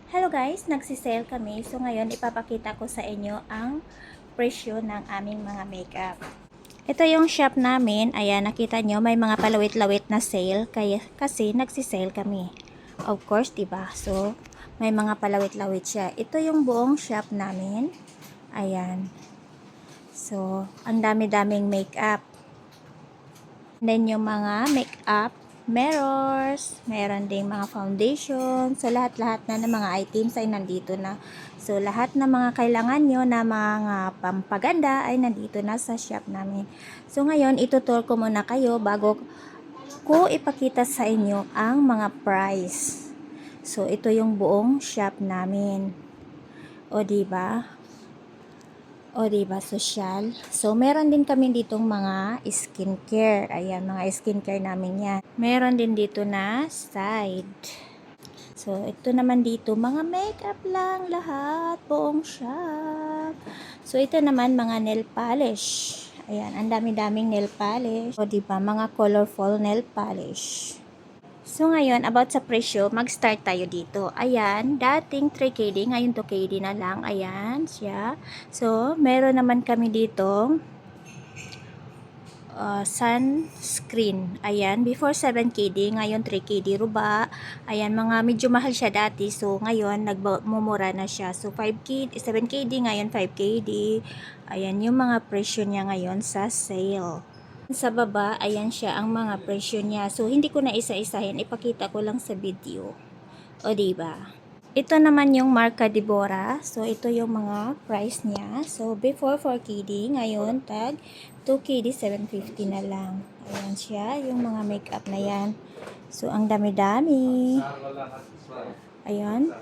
Hello guys, nagsisale kami. So ngayon ipapakita ko sa inyo ang presyo ng aming mga makeup. Ito yung shop namin. Ayan, nakita nyo may mga palawit-lawit na sale kasi nagsisale kami. Of course, 'di ba? So may mga palawit-lawit siya. Ito yung buong shop namin. Ayan. So ang dami-daming makeup. Then yung mga makeup mirrors, meron ding mga foundation. So, lahat-lahat na ng mga items ay nandito na. So, lahat na mga kailangan nyo na mga pampaganda ay nandito na sa shop namin. So, ngayon, itutur ko muna kayo bago ko ipakita sa inyo ang mga price. So, ito yung buong shop namin. O, diba? O, diba, social? So, meron din kami ditong mga skincare. Ayan, mga skincare namin yan. Meron din dito na side. So, ito naman dito, mga makeup lang lahat. Buong shop. So, ito naman, mga nail polish. Ayan, ang dami-daming nail polish. O, diba, mga colorful nail polish. So, ngayon, about sa presyo, mag-start tayo dito. Ayan, dating 3KD, ngayon 2KD na lang. Ayan, siya. So, meron naman kami ditong sunscreen. Ayan, before 7KD, ngayon 3KD ruba. Ayan, mga medyo mahal siya dati. So, ngayon, nagmumura na siya. So, 5KD, 7KD, ngayon 5KD. Ayan, yung mga presyo niya ngayon sa sale. Sa baba, ayan siya ang mga presyo niya. So, hindi ko na isa-isahin. Ipakita ko lang sa video. O, diba? Ito naman yung marka Deborah. So, ito yung mga price niya. So, before 4KD, ngayon tag 2KD 750 na lang. Ayan siya, yung mga makeup na yan. So, ang dami-dami. Ayan.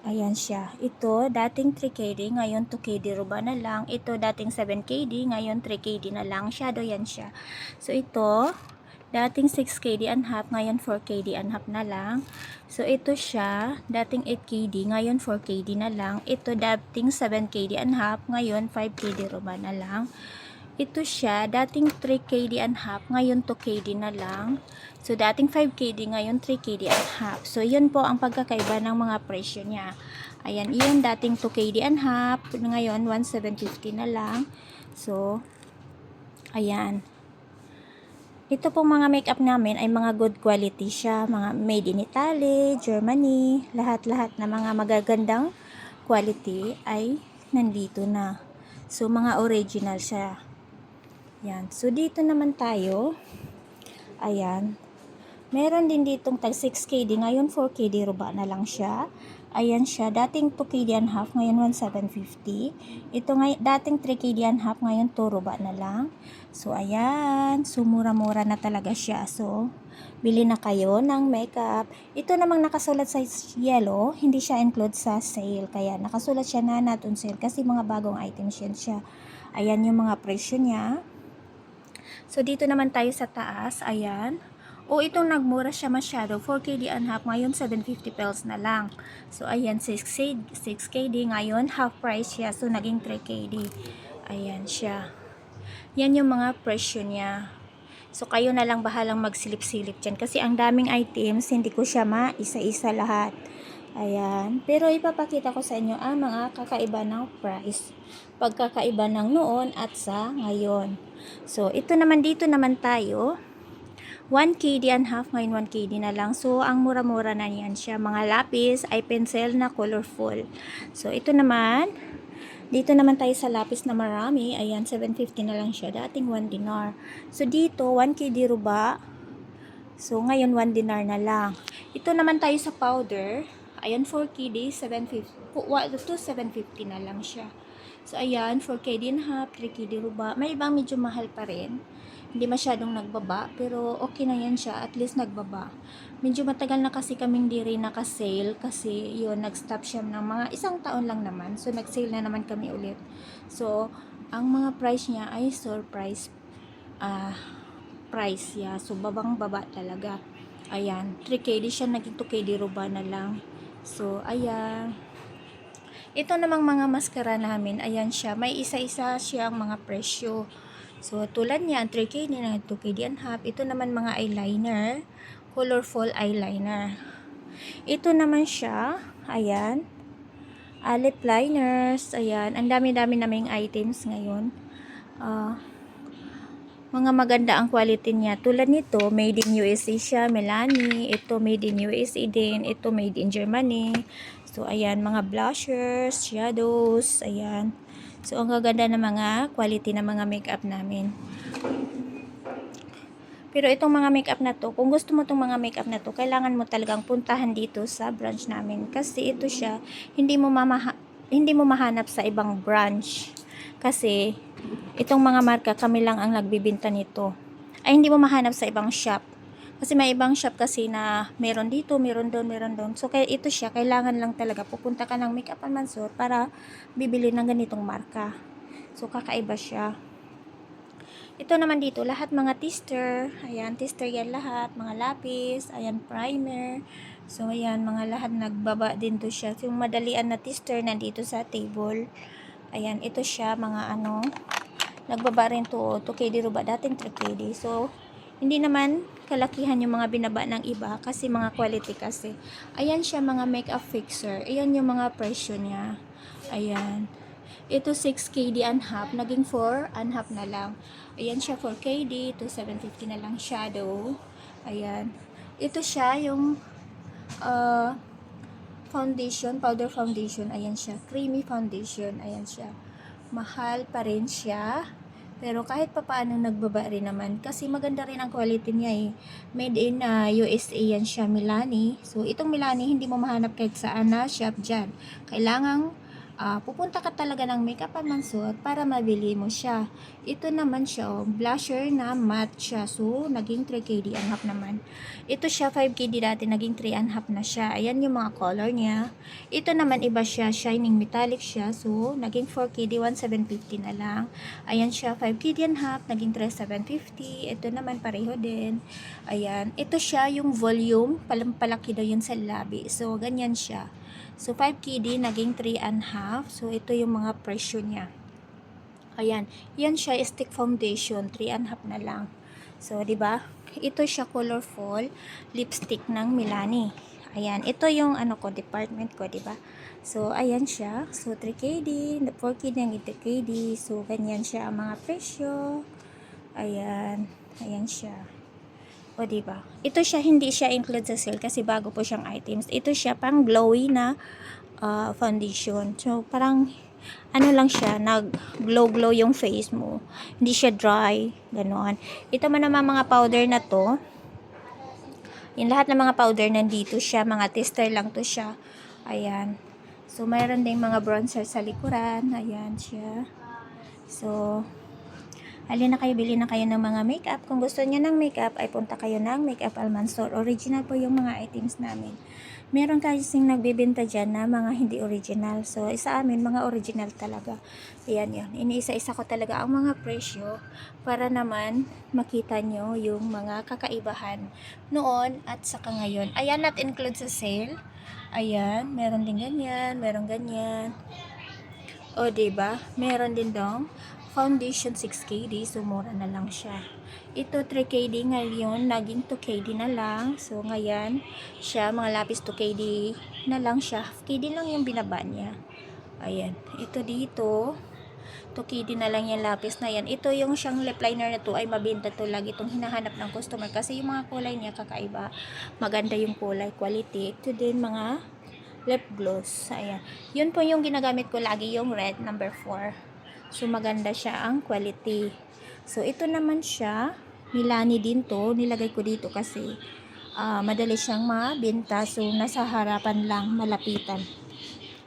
Ayan siya. Ito, dating 3KD, ngayon 2KD ruba na lang. Ito, dating 7KD, ngayon 3KD na lang. Shadow yan siya. So, ito, dating 6KD and half, ngayon 4KD and half na lang. So, ito siya, dating 8KD, ngayon 4KD na lang. Ito, dating 7KD and half, ngayon 5KD ruba na lang. Ito siya, dating 3KD and half, ngayon 2KD na lang. So, dating 5KD, ngayon 3KD and half. So, yun po ang pagkakaiba ng mga presyo niya. Ayan, yun dating 2KD and half, ngayon 1,750 na lang. So, ayan. Ito pong mga makeup namin ay mga good quality siya. Mga made in Italy, Germany, lahat-lahat na mga magagandang quality ay nandito na. So, mga original siya. Yan. So, dito naman tayo. Ayan. Meron din ditong tag 6KD. Ngayon 4KD ruba na lang siya. Ayan siya. Dating 2KD and half. Ngayon 1,750. Ito dating 3KD and half. Ngayon 2 ruba na lang. So, ayan. So, mura-mura na talaga siya. So, bili na kayo ng makeup. Ito namang nakasulat sa yellow. Hindi siya include sa sale. Kaya nakasulat siya na not on sale. Kasi mga bagong items yan siya. Ayan yung mga presyo niya. So, dito naman tayo sa taas. Ayan. O, itong nagmura siya masyado. 4KD and half. Ngayon, 750 pesos na lang. So, ayan. 6KD. Ngayon, half price siya. So, naging 3KD. Ayan siya. Yan yung mga presyo niya. So, kayo na lang bahalang magsilip-silip dyan. Kasi ang daming items, hindi ko siya maisa-isa lahat. Ayan. Pero ipapakita ko sa inyo ang mga kakaiba ng price. Pagkakaiba ng noon at sa ngayon. So, ito naman dito naman tayo. 1KD and half, ngayon 1KD na lang. So, ang mura-mura na yan siya. Mga lapis ay pencil na colorful. So, ito naman, dito naman tayo sa lapis na marami. Ayan, 750 na lang siya. Dating 1 dinar. So, dito, 1KD ruba. So, ngayon 1 dinar na lang. Ito naman tayo sa powder. Ayan, 4KD, 750. 750 na lang siya. So, ayan, 4KD and half, 3KD ruba. May ibang medyo mahal pa rin. Hindi masyadong nagbaba, pero okay na yan siya. At least nagbaba. Medyo matagal na kasi kaming di rin naka-sale kasi yun, nag-stop siya ng mga 1 taon lang naman. So, nag-sale na naman kami ulit. So, ang mga price niya ay surprise price ya. So, babang-baba talaga. Ayan, 3KD siya, naging 2KD ruba na lang. So, ayan. Ito namang mga maskara namin, ayan siya. May isa-isa siyang mga presyo. So, tulad niya, 3KD na 2KD and half. Ito naman mga eyeliner. colorful eyeliner. Ito naman siya, ayan, lip liners, ayan, ang dami-dami naming items ngayon. Mga maganda ang quality niya. Tulad nito, made in USA siya, Milani. Ito made in USA din. Ito made in Germany. So, ayan, mga blushers, shadows, ayan. So, ang gaganda ng mga quality ng mga makeup namin. Pero itong mga makeup na to, kung gusto mo itong mga makeup na to, kailangan mo talagang puntahan dito sa branch namin. Kasi ito siya, hindi mo mahanap sa ibang branch. Kasi, itong mga marka, kami lang ang nagbibinta nito. Ay, hindi mo mahanap sa ibang shop. Kasi may ibang shop kasi na meron dito, meron doon, meron doon. So, kaya ito siya, kailangan lang talaga pupunta ka ng Makeup and Mansur para bibili ng ganitong marka. So, kakaiba siya. Ito naman dito, lahat mga tester. Ayan, tester yan lahat. Mga lapis, ayan, primer. So, ayan, mga lahat nagbaba din to siya. So, yung madalian na tester nandito sa table. Ayan, ito siya, mga ano, nagbaba rin to, 2KD ruba, dating 3KD. So, hindi naman kalakihan yung mga binaba ng iba kasi mga quality kasi. Ayan siya, mga makeup fixer. Ayan yung mga presyo niya. Ayan. Ito 6KD and half, naging 4 and half na lang. Ayan siya 4KD, ito 750 na lang shadow. Ayan. Ito siya yung foundation, powder foundation. Ayan siya, creamy foundation. Ayan siya. Mahal pa rin siya. Pero kahit papaano nagbaba rin naman. Kasi maganda rin ang quality niya eh. Made in USA yan siya, Milani. So, itong Milani, hindi mo mahanap kahit saan na shop dyan. Kailangang pupunta ka talaga ng Makeup and Mansur para mabili mo siya. Ito naman siya, oh, blusher na matte siya. So, naging 3KD and half naman. Ito siya, 5KD dati, naging 3 and half na siya. Ayan yung mga color niya. Ito naman iba siya, shining metallic siya. So, naging 4KD, 1,750 na lang. Ayan siya, 5KD and half, naging 3,750. Ito naman pareho din. Ayan, ito siya yung volume, palaki daw yun sa labi. So, ganyan siya. So, 5KD, naging 3 and half. So, ito yung mga presyo niya. Ayan. Yan siya, stick foundation. 3 and half na lang. So, di ba? Ito siya, colorful lipstick ng Milani. Ayan. Ito yung, ano ko, department ko, di ba? So, ayan siya. So, 3KD, 4KD, naging 2KD. So, ganyan siya ang mga presyo. Ayan. Ayan siya. O, diba? Ito siya, hindi siya include sa sale kasi bago po siyang items. Ito siya, pang glowy na foundation. So, parang, ano lang siya, nag-glow-glow yung face mo. Hindi siya dry, gano'n. Ito man naman mga powder na to. Yung lahat ng mga powder nandito siya, mga tester lang to siya. Ayan. So, mayroon ding mga bronzer sa likuran. Ayan siya. So, halina na kayo, bili na kayo ng mga makeup. Kung gusto niyo ng makeup, ay punta kayo ng Makeup and Mansur. Original po yung mga items namin. Meron kasing nagbebenta dyan na mga hindi original. So, sa amin, mga original talaga. Ayan yun. Iniisa-isa ko talaga ang mga presyo para naman makita nyo yung mga kakaibahan noon at saka ngayon. Ayan, not include sa sale. Ayan, meron din ganyan, meron ganyan. O, diba? Meron din dong foundation 6KD, so mura na lang siya. Ito 3KD ngayon, naging 2KD na lang. So ngayon, siya mga lapis 2KD na lang siya. KD lang yung binaba niya. Ayan. Ito dito, 2KD na lang yung lapis na yan. Ito yung siyang lip liner na to ay mabenta to, lagi itong hinahanap ng customer kasi yung mga kulay niya kakaiba. Maganda yung kulay, quality. Ito din mga lip gloss. Ayan. Yun po yung ginagamit ko lagi, yung red number 4. So, maganda siya ang quality. So, ito naman siya. Milani din to. Nilagay ko dito kasi madali siyang mabenta. So, nasa harapan lang, malapitan.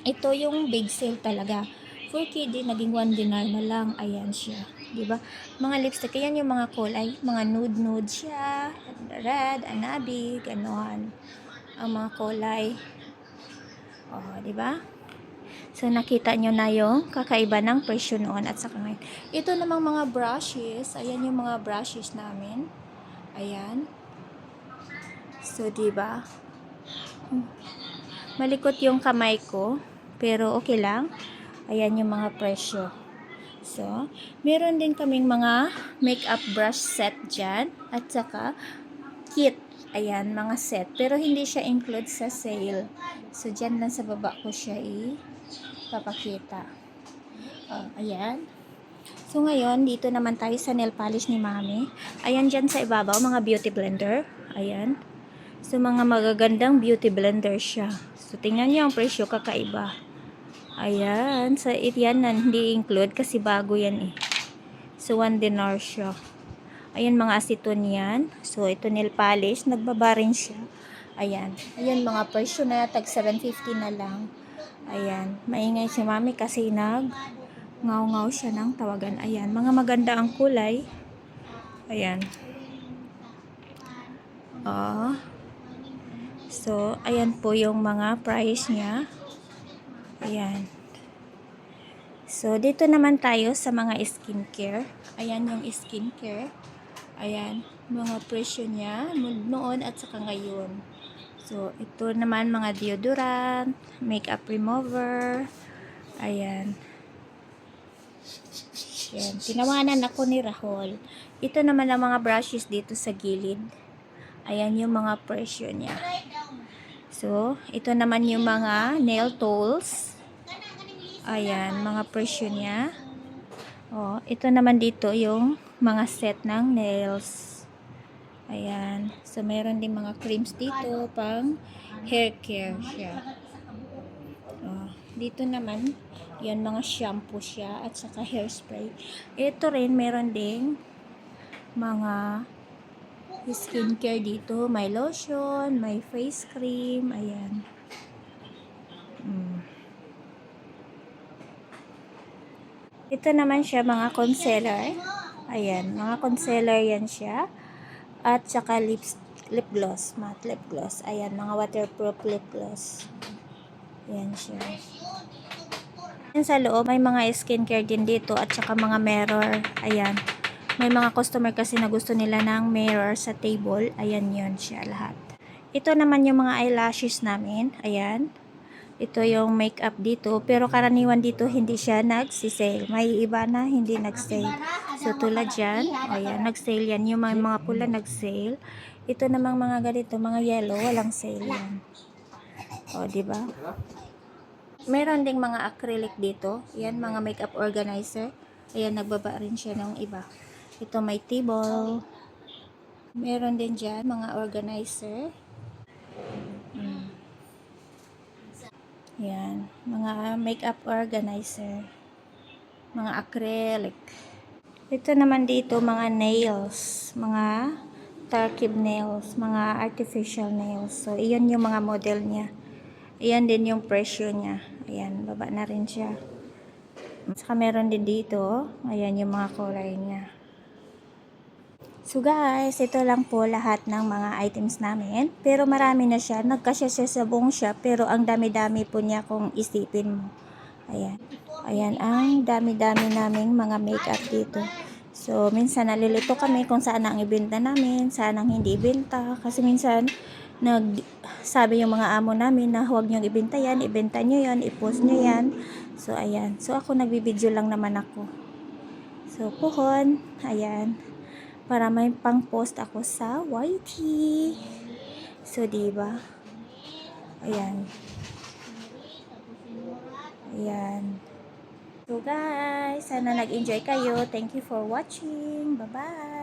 Ito yung big sale talaga. 4KD, naging 1 dinar na lang. Ayan siya. Diba? Mga lipstick. Ayan yung mga kulay. Mga nude-nude siya. Red, anabi, ganon. Ang mga kulay. Oh, diba? So, nakita nyo na yung kakaiba ng presyo noon at saka ngayon. Ito namang mga brushes. Ayan yung mga brushes namin. Ayan. So, diba? Malikot yung kamay ko. Pero, okay lang. Ayan yung mga presyo. So, meron din kaming mga makeup brush set dyan. At saka, kit. Ayan, mga set. Pero hindi siya include sa sale. So, dyan lang sa baba ko siya ipapakita. Ayan. So, ngayon, dito naman tayo sa nail polish ni Mami. Ayan, dyan sa ibabaw, mga beauty blender. Ayan. So, mga magagandang beauty blender siya. So, tingnan niyo ang presyo, kakaiba. Ayan. So, yan na hindi include kasi bago yan eh. So, 1 dinar siya. Ayan, mga aceton yan. So, ito nail polish. Nagbaba rin siya. Ayan. Ayan, mga presyo na tag 750 na lang. Ayan. Maingay si Mami kasi ngaw-ngaw siya ng tawagan. Ayan. Mga maganda ang kulay. Ayan. So, ayan po yung mga price niya. Ayan. So, dito naman tayo sa mga skincare. Ayan yung skincare. Ayan. Mga presyo niya noon at saka ngayon. So, ito naman mga deodorant, makeup remover. Ayan. Ayan. Tinawanan ako ni Rahul. Ito naman ang mga brushes dito sa gilid. Ayan yung mga presyo niya. So, ito naman yung mga nail tools. Ayan, mga presyo niya. Ito naman dito yung mga set ng nails. Ayan. So, meron din mga creams dito pang hair care siya. Dito naman, yan mga shampoo siya at saka hairspray. Ito rin, meron ding mga skincare dito. May lotion, may face cream. Ayan. Ito naman siya mga concealer. Ayan, mga concealer yan siya. At saka lip gloss, matte lip gloss. Ayan, mga waterproof lip gloss. Ayan siya. Ayan sa loob, may mga skincare din dito at saka mga mirror. Ayan. May mga customer kasi na gusto nila ng mirror sa table. Ayan yun siya lahat. Ito naman yung mga eyelashes namin. Ayan. Ito yung makeup dito. Pero karaniwan dito hindi siya nag-sale. May iba na hindi nag-sale. So tulad dyan. Ayan. Nag-sale yan. Yung mga pula nag-sale. Ito namang mga ganito. Mga yellow. Walang sale yan. Diba? Meron ding mga acrylic dito. Ayan. Mga makeup organizer. Ayan. Nagbaba rin siya ng iba. Ito may table. Meron din dyan mga organizer. Yan, mga makeup organizer, mga acrylic. Ito naman dito mga nails, mga Turkib nails, mga artificial nails. So, iyan yung mga model niya. Iyan din yung presyo niya. Ayan, baba na rin siya. Saka meron din dito, ayan yung mga kulay niya. So guys, ito lang po lahat ng mga items namin. Pero marami na siya. Nagkasya siya sa buong shop. Pero ang dami-dami po niya kung isipin mo. Ayan. Ayan ang dami-dami naming mga makeup dito. So minsan nalilito kami kung saan ang ibenta namin, saan ang hindi ibenta. Kasi minsan sabi yung mga amo namin na huwag niyong ibenta yan, ibenta niyo yan, i-post niyo yan. So ayan. So ako nagbibideo lang naman ako. So puhon. Ayan. Para may pang-post ako sa YT. So, diba? Ayan. Ayan. So, guys, sana nag-enjoy kayo. Thank you for watching. Bye-bye.